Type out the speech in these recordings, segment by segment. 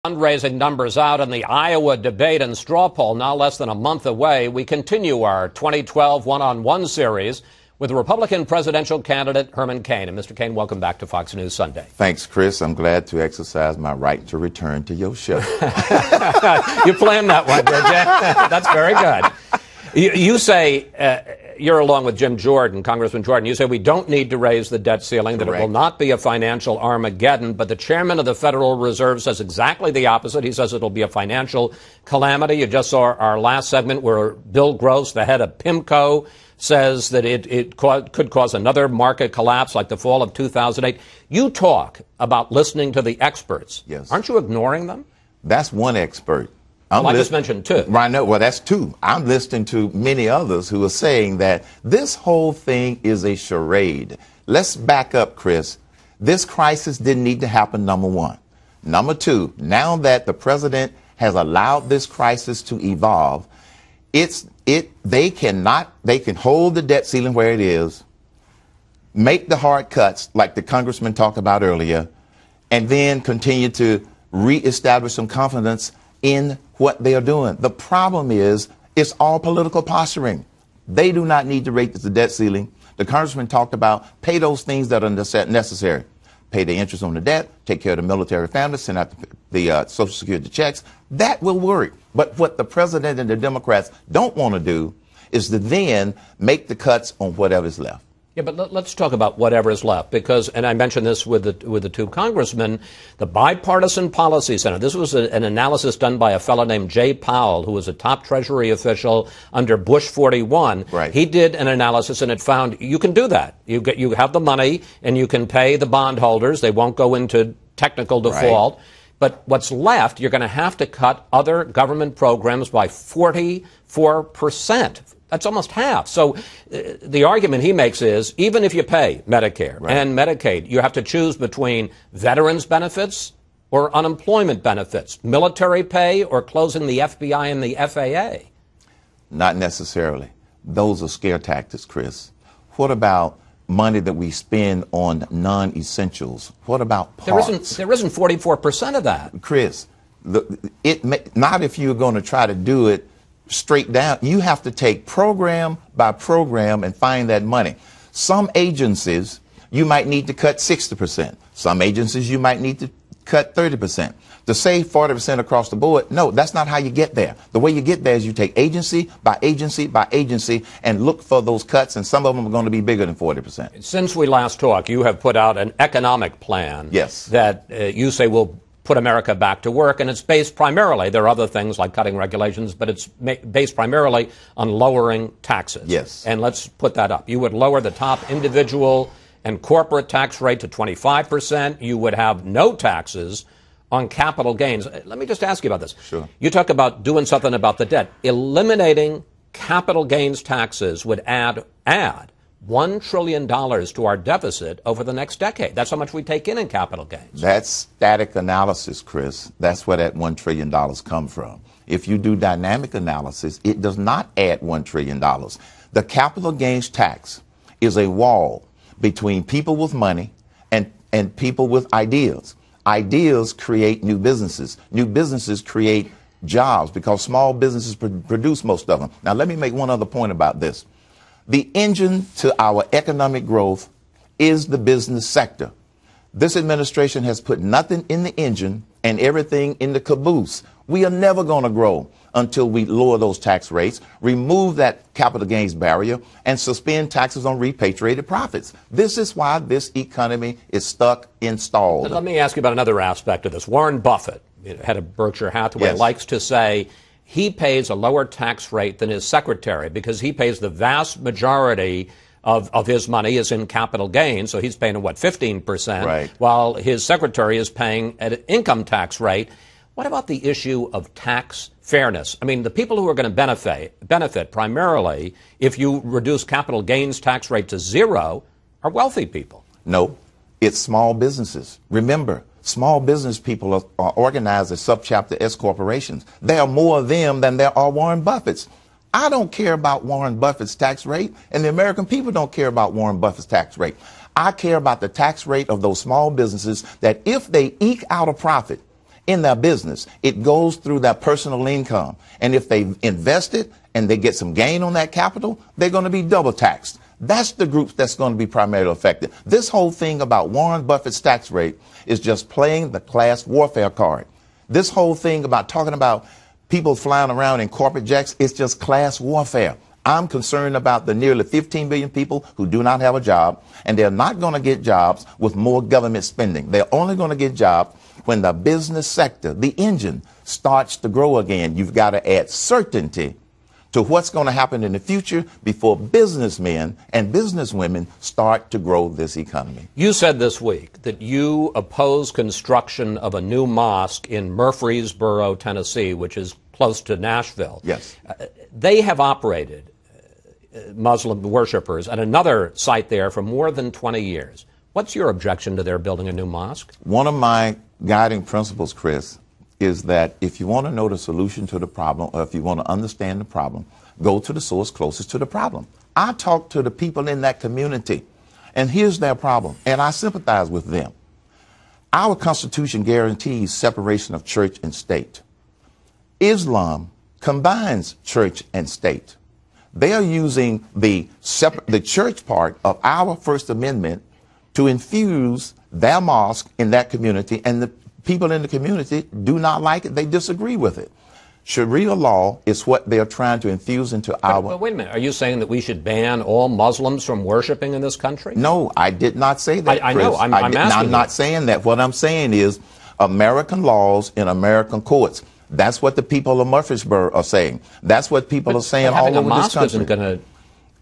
Fundraising numbers out in the Iowa debate and straw poll now less than a month away. We continue our 2012 one-on-one series with Republican presidential candidate Herman Cain. And Mr. Cain, welcome back to Fox News Sunday. Thanks, Chris. I'm glad to exercise my right to return to your show. You planned that one, did you? That's very good. You say, you're along with Jim Jordan, Congressman Jordan, you say we don't need to raise the debt ceiling, Correct. that it will not be a financial Armageddon, but the chairman of the Federal Reserve says exactly the opposite. He says it'll be a financial calamity. You just saw our last segment where Bill Gross, the head of PIMCO, says that it could cause another market collapse like the fall of 2008. You talk about listening to the experts. Yes. Aren't you ignoring them? That's one expert. I just mentioned two. Right, no, well, that's two. I'm listening to many others who are saying that this whole thing is a charade. Let's back up, Chris. This crisis didn't need to happen, number one. Number two, now that the president has allowed this crisis to evolve, they can hold the debt ceiling where it is, make the hard cuts like the congressman talked about earlier, and then continue to reestablish some confidence in what they are doing. The problem is it's all political posturing. They do not need to raise the debt ceiling. The congressman talked about pay those things that are necessary. Pay the interest on the debt, take care of the military families, send out the Social Security checks. That will work. But what the president and the Democrats don't want to do is to then make the cuts on whatever's left. Yeah, but let's talk about whatever is left, because, and I mentioned this with the two congressmen, the Bipartisan Policy Center. This was an analysis done by a fellow named Jay Powell, who was a top Treasury official under Bush 41. Right. He did an analysis, and it found you can do that. You have the money, and you can pay the bondholders. They won't go into technical default. Right. But what's left, you're going to have to cut other government programs by 44%. That's almost half. So the argument he makes is even if you pay Medicare and Medicaid, you have to choose between veterans benefits or unemployment benefits, military pay or closing the FBI and the FAA. Not necessarily. Those are scare tactics, Chris. What about money that we spend on non-essentials? What about parks? There isn't 44% of that. Chris, not if you're going to try to do it straight down. You have to take program by program and find that money. Some agencies you might need to cut 60%. Some agencies you might need to cut 30%. To save 40% across the board, no, that's not how you get there. The way you get there is you take agency by agency by agency and look for those cuts, and some of them are going to be bigger than 40%. Since we last talked, you have put out an economic plan. Yes. That you say will put America back to work, and it's based primarily, there are other things like cutting regulations, but it's based primarily on lowering taxes. Yes. And let's put that up. You would lower the top individual and corporate tax rate to 25%. You would have no taxes on capital gains. Let me just ask you about this. Sure. You talk about doing something about the debt. Eliminating capital gains taxes would add $1 trillion to our deficit over the next decade. That's how much we take in capital gains. That's static analysis, Chris. That's where that $1 trillion comes from. If you do dynamic analysis, it does not add $1 trillion. The capital gains tax is a wall between people with money and people with ideas. Ideas create new businesses. New businesses create jobs because small businesses produce most of them. Now, let me make one other point about this. The engine to our economic growth is the business sector. This administration has put nothing in the engine and everything in the caboose. We are never going to grow until we lower those tax rates, remove that capital gains barrier, and suspend taxes on repatriated profits. This is why this economy is stuck, installed. Let me ask you about another aspect of this. Warren Buffett, head of Berkshire Hathaway, yes, likes to say he pays a lower tax rate than his secretary because he pays the vast majority of his money is in capital gains, so he's paying, 15%, right, while his secretary is paying at an income tax rate. What about the issue of tax fairness? I mean, the people who are going to benefit primarily if you reduce capital gains tax rate to zero are wealthy people. No, it's small businesses. Remember, small business people are organized as subchapter S corporations. There are more of them than there are Warren Buffetts. I don't care about Warren Buffett's tax rate, and the American people don't care about Warren Buffett's tax rate. I care about the tax rate of those small businesses that if they eke out a profit in their business. It goes through their personal income. And if they invest it and they get some gain on that capital, they're going to be double taxed. That's the group that's going to be primarily affected. This whole thing about Warren Buffett's tax rate is just playing the class warfare card. This whole thing about talking about people flying around in corporate jets is just class warfare. I'm concerned about the nearly 15 million people who do not have a job, and they're not going to get jobs with more government spending. They're only going to get jobs when the business sector, the engine, starts to grow again. You've got to add certainty to what's going to happen in the future before businessmen and businesswomen start to grow this economy. You said this week that you oppose construction of a new mosque in Murfreesboro, Tennessee, which is close to Nashville. Yes. They have operated Muslim worshipers at another site there for more than 20 years. What's your objection to their building a new mosque? One of my guiding principles, Chris, is that if you want to know the solution to the problem, or if you want to understand the problem, go to the source closest to the problem. I talk to the people in that community, and here's their problem, and I sympathize with them. Our Constitution guarantees separation of church and state. Islam combines church and state. They are using the church part of our First Amendment to infuse their mosque in that community, and the people in the community do not like it. They disagree with it. Sharia law is what they are trying to infuse into our... But wait a minute. Are you saying that we should ban all Muslims from worshiping in this country? No, I did not say that, I know. I'm asking I'm not saying that. What I'm saying is American laws in American courts. That's what the people of Murfreesboro are saying. That's what people are saying all over this country. Isn't gonna...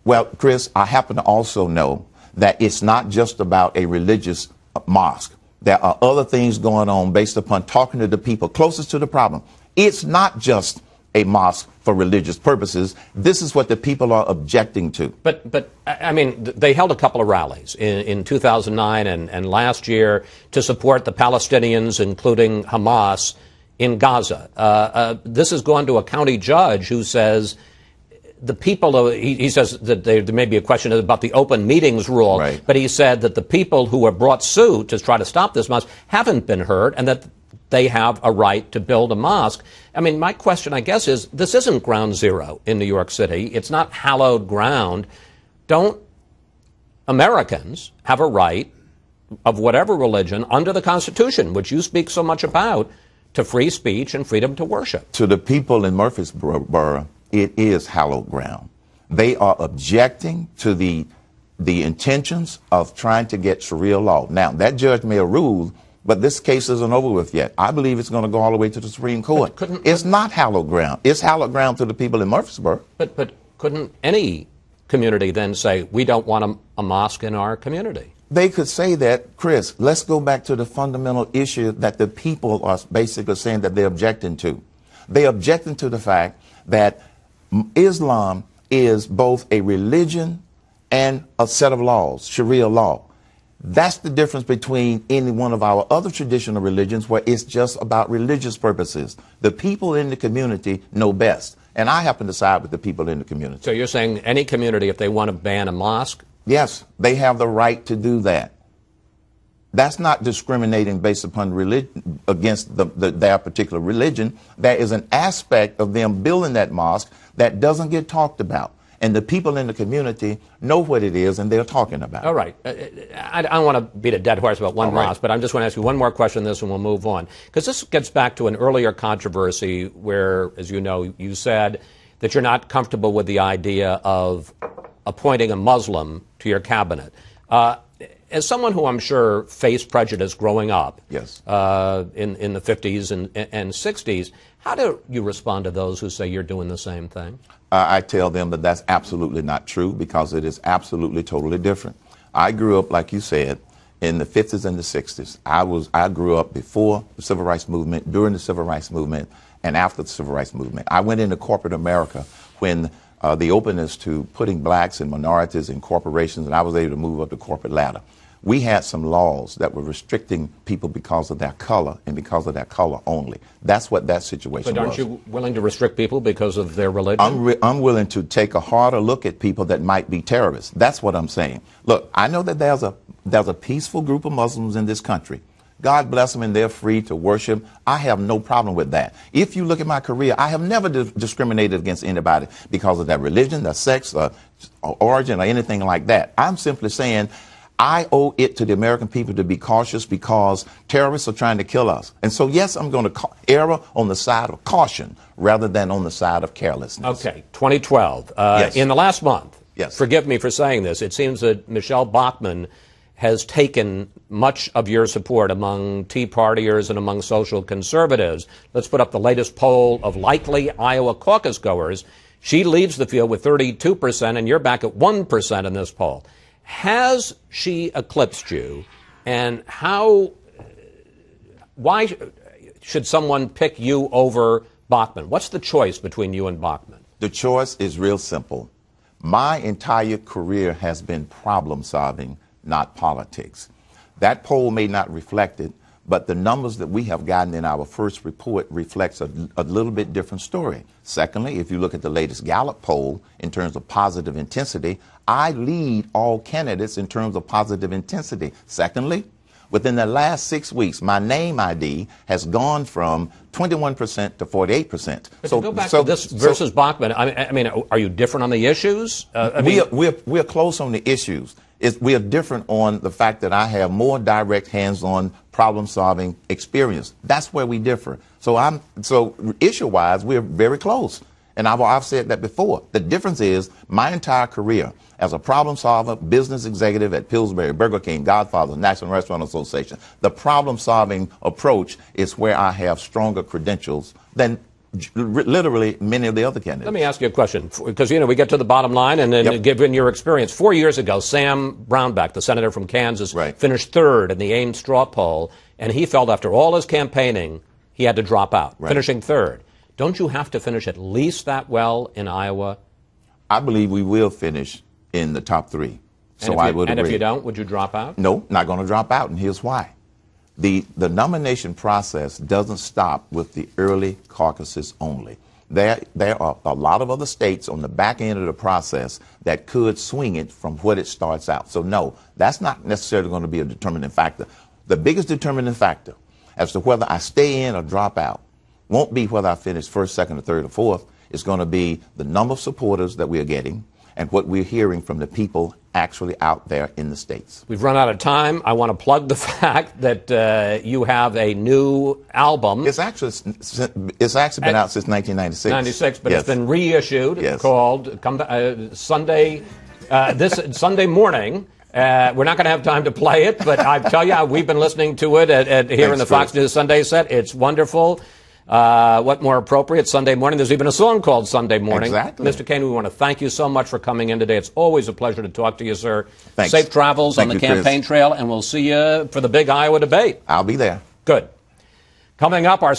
Well, Chris, I happen to also know that it's not just about a religious mosque. There are other things going on based upon talking to the people closest to the problem. It's not just a mosque for religious purposes. This is what the people are objecting to. But I mean, they held a couple of rallies in 2009 and last year to support the Palestinians, including Hamas, in Gaza. This has gone to a county judge who says the people, he says that there may be a question about the open meetings rule, right. But he said that the people who have brought suit to try to stop this mosque haven't been heard and that they have a right to build a mosque. I mean, my question, I guess, is this isn't ground zero in New York City. It's not hallowed ground. Don't Americans have a right of whatever religion under the Constitution, which you speak so much about, to free speech and freedom to worship? To the people in Murfreesboro, it is hallowed ground. They are objecting to the intentions of trying to get Sharia law. Now, that judge may have ruled, but this case isn't over with yet. I believe it's going to go all the way to the Supreme Court. It's not hallowed ground. It's hallowed ground to the people in Murfreesboro. But couldn't any community then say, we don't want a mosque in our community? They could say that, Chris. Let's go back to the fundamental issue that the people are basically saying that they're objecting to. They're objecting to the fact that Islam is both a religion and a set of laws, Sharia law. That's the difference between any one of our other traditional religions where it's just about religious purposes. The people in the community know best, and I happen to side with the people in the community. So you're saying any community, if they want to ban a mosque? Yes, they have the right to do that. That's not discriminating based upon religion against their particular religion. There is an aspect of them building that mosque that doesn't get talked about. And the people in the community know what it is and they're talking about it. All right. I don't want to beat a dead horse about one mosque, but I'm just want to ask you one more question on this and we'll move on. Because this gets back to an earlier controversy where, as you know, you said that you're not comfortable with the idea of appointing a Muslim to your cabinet. As someone who I'm sure faced prejudice growing up yes. In the 50s and 60s, how do you respond to those who say you're doing the same thing? I tell them that that's absolutely not true because it is absolutely totally different. I grew up, like you said, in the 50s and the 60s. I grew up before the Civil Rights Movement, during the Civil Rights Movement, and after the Civil Rights Movement. I went into corporate America when the openness to putting blacks and minorities in corporations, and I was able to move up the corporate ladder. We had some laws that were restricting people because of their color and because of their color only. That's what that situation was. But aren't you willing to restrict people because of their religion? I'm willing to take a harder look at people that might be terrorists. That's what I'm saying. Look, I know that there's a peaceful group of Muslims in this country. God bless them and they're free to worship. I have no problem with that. If you look at my career, I have never discriminated against anybody because of their religion, their sex, or origin, or anything like that. I'm simply saying I owe it to the American people to be cautious because terrorists are trying to kill us. And so, yes, I'm going to err on the side of caution rather than on the side of carelessness. Okay, 2012. Yes. In the last month, yes. Forgive me for saying this, it seems that Michelle Bachmann has taken much of your support among Tea Partiers and among social conservatives. Let's put up the latest poll of likely Iowa caucus goers. She leads the field with 32%, and you're back at 1% in this poll. Has she eclipsed you, and why should someone pick you over Bachmann? What's the choice between you and Bachmann? The choice is real simple. My entire career has been problem solving, not politics. That poll may not reflect it, but the numbers that we have gotten in our first report reflects a little bit different story. Secondly, if you look at the latest Gallup poll in terms of positive intensity, I lead all candidates in terms of positive intensity. Secondly, within the last 6 weeks, my name ID has gone from 21% to 48%. But to go back to this versus Bachmann, I mean, are you different on the issues? We're close on the issues. We are different on the fact that I have more direct hands-on problem-solving experience. That's where we differ. So issue-wise, we're very close. And I've said that before. The difference is my entire career as a problem solver, business executive at Pillsbury, Burger King, Godfather, National Restaurant Association, the problem solving approach is where I have stronger credentials than literally many of the other candidates. Let me ask you a question, because, we get to the bottom line, and then given your experience, 4 years ago, Sam Brownback, the senator from Kansas, finished third in the Ames straw poll, and he felt after all his campaigning, he had to drop out, finishing third. Don't you have to finish at least that well in Iowa? I believe we will finish in the top three. And if you don't, would you drop out? No, not going to drop out, and here's why. The nomination process doesn't stop with the early caucuses only. There are a lot of other states on the back end of the process that could swing it from what it starts out. So no, that's not necessarily going to be a determining factor. The biggest determining factor as to whether I stay in or drop out won't be whether I finish first, second, or third, or fourth. It's going to be the number of supporters that we are getting and what we're hearing from the people actually out there in the states. We've run out of time. I want to plug the fact that you have a new album. It's actually been out since 1996. But it's been reissued called Sunday. This Sunday morning. We're not going to have time to play it, but I tell you, we've been listening to it here in the Fox News Sunday set. It's wonderful. What more appropriate? Sunday morning. There's even a song called Sunday Morning. Exactly. Mr. Cain, we want to thank you so much for coming in today. It's always a pleasure to talk to you, sir. Thanks. Safe travels on the campaign trail, and we'll see you for the big Iowa debate. I'll be there. Good. Coming up, our